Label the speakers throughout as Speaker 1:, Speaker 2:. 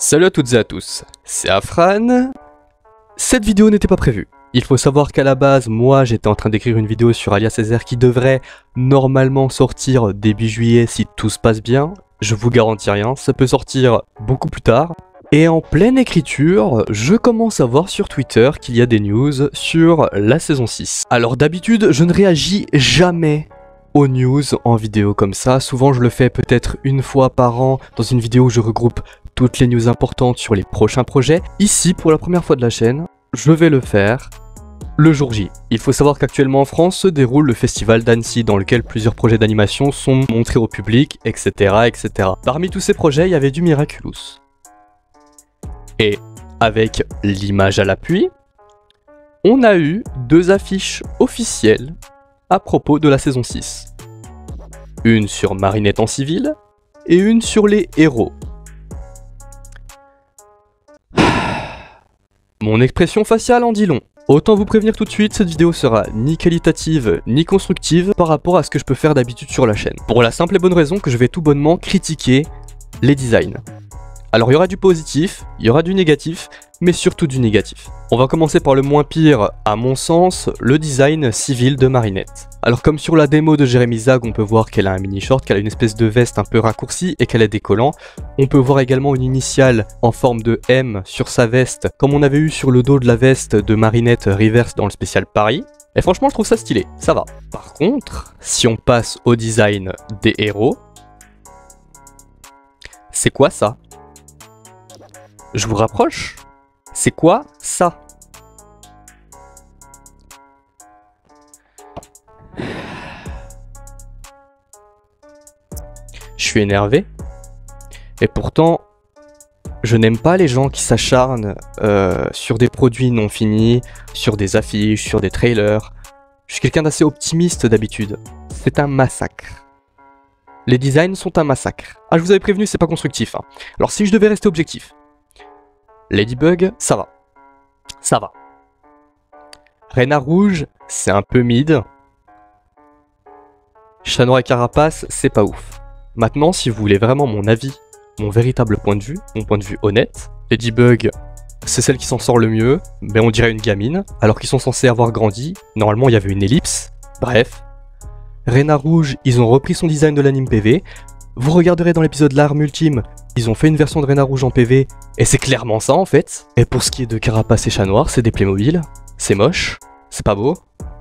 Speaker 1: Salut à toutes et à tous, c'est Afran. Cette vidéo n'était pas prévue. Il faut savoir qu'à la base, moi j'étais en train d'écrire une vidéo sur Alias Césaire qui devrait normalement sortir début juillet si tout se passe bien. Je vous garantis rien, ça peut sortir beaucoup plus tard. Et en pleine écriture, je commence à voir sur Twitter qu'il y a des news sur la saison 6. Alors d'habitude, je ne réagis jamais aux news en vidéo comme ça. Souvent je le fais peut-être une fois par an dans une vidéo où je regroupe toutes les news importantes sur les prochains projets. Ici, pour la première fois de la chaîne, je vais le faire le jour J. Il faut savoir qu'actuellement en France se déroule le festival d'Annecy dans lequel plusieurs projets d'animation sont montrés au public, etc., etc. Parmi tous ces projets, il y avait du Miraculous. Et avec l'image à l'appui, on a eu deux affiches officielles à propos de la saison 6. Une sur Marinette en civil et une sur les héros. Mon expression faciale en dit long. Autant vous prévenir tout de suite, cette vidéo sera ni qualitative ni constructive par rapport à ce que je peux faire d'habitude sur la chaîne. Pour la simple et bonne raison que je vais tout bonnement critiquer les designs. Alors il y aura du positif, il y aura du négatif, mais surtout du négatif. On va commencer par le moins pire, à mon sens, le design civil de Marinette. Alors comme sur la démo de Jérémy Zag, on peut voir qu'elle a un mini short, qu'elle a une espèce de veste un peu raccourcie et qu'elle est décollant. On peut voir également une initiale en forme de M sur sa veste, comme on avait eu sur le dos de la veste de Marinette Reverse dans le spécial Paris. Et franchement je trouve ça stylé, ça va. Par contre, si on passe au design des héros, c'est quoi ça ? Je vous rapproche. C'est quoi ça? Je suis énervé. Et pourtant, je n'aime pas les gens qui s'acharnent sur des produits non finis, sur des affiches, sur des trailers. Je suis quelqu'un d'assez optimiste d'habitude. C'est un massacre. Les designs sont un massacre. Ah, je vous avais prévenu, c'est pas constructif. Hein. Alors si je devais rester objectif, Ladybug, ça va. Ça va. Renard Rouge, c'est un peu mid. Chat Noir et Carapace, c'est pas ouf. Maintenant, si vous voulez vraiment mon avis, mon véritable point de vue, mon point de vue honnête, Ladybug, c'est celle qui s'en sort le mieux, mais on dirait une gamine, alors qu'ils sont censés avoir grandi. Normalement, il y avait une ellipse. Bref. Renard Rouge, ils ont repris son design de l'anime PV. Vous regarderez dans l'épisode L'arme ultime, ils ont fait une version de Renard Rouge en PV, et c'est clairement ça en fait. Et pour ce qui est de Carapace et Chat Noir, c'est des Playmobil, c'est moche, c'est pas beau,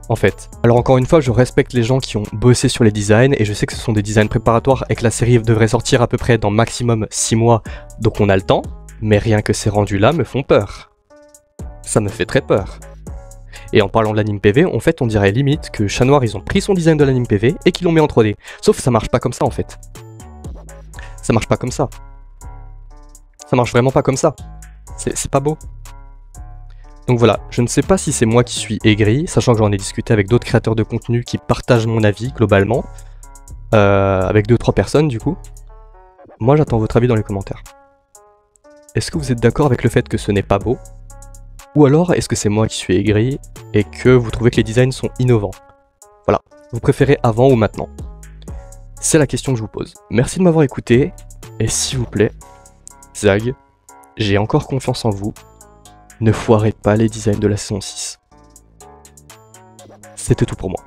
Speaker 1: en fait. Alors encore une fois, je respecte les gens qui ont bossé sur les designs, et je sais que ce sont des designs préparatoires, et que la série devrait sortir à peu près dans maximum 6 mois, donc on a le temps, mais rien que ces rendus là me font peur. Ça me fait très peur. Et en parlant de l'anime PV, en fait on dirait limite que Chat Noir ils ont pris son design de l'anime PV, et qu'ils l'ont mis en 3D. Sauf que ça marche pas comme ça en fait. Ça marche pas comme ça. Ça marche vraiment pas comme ça. C'est pas beau. Donc voilà, je ne sais pas si c'est moi qui suis aigri, sachant que j'en ai discuté avec d'autres créateurs de contenu qui partagent mon avis globalement. Avec 2-3 personnes du coup. Moi j'attends votre avis dans les commentaires. Est-ce que vous êtes d'accord avec le fait que ce n'est pas beau? Ou alors est-ce que c'est moi qui suis aigri et que vous trouvez que les designs sont innovants? Voilà, vous préférez avant ou maintenant? C'est la question que je vous pose. Merci de m'avoir écouté, et s'il vous plaît, Zag, j'ai encore confiance en vous, ne foirez pas les designs de la saison 6. C'était tout pour moi.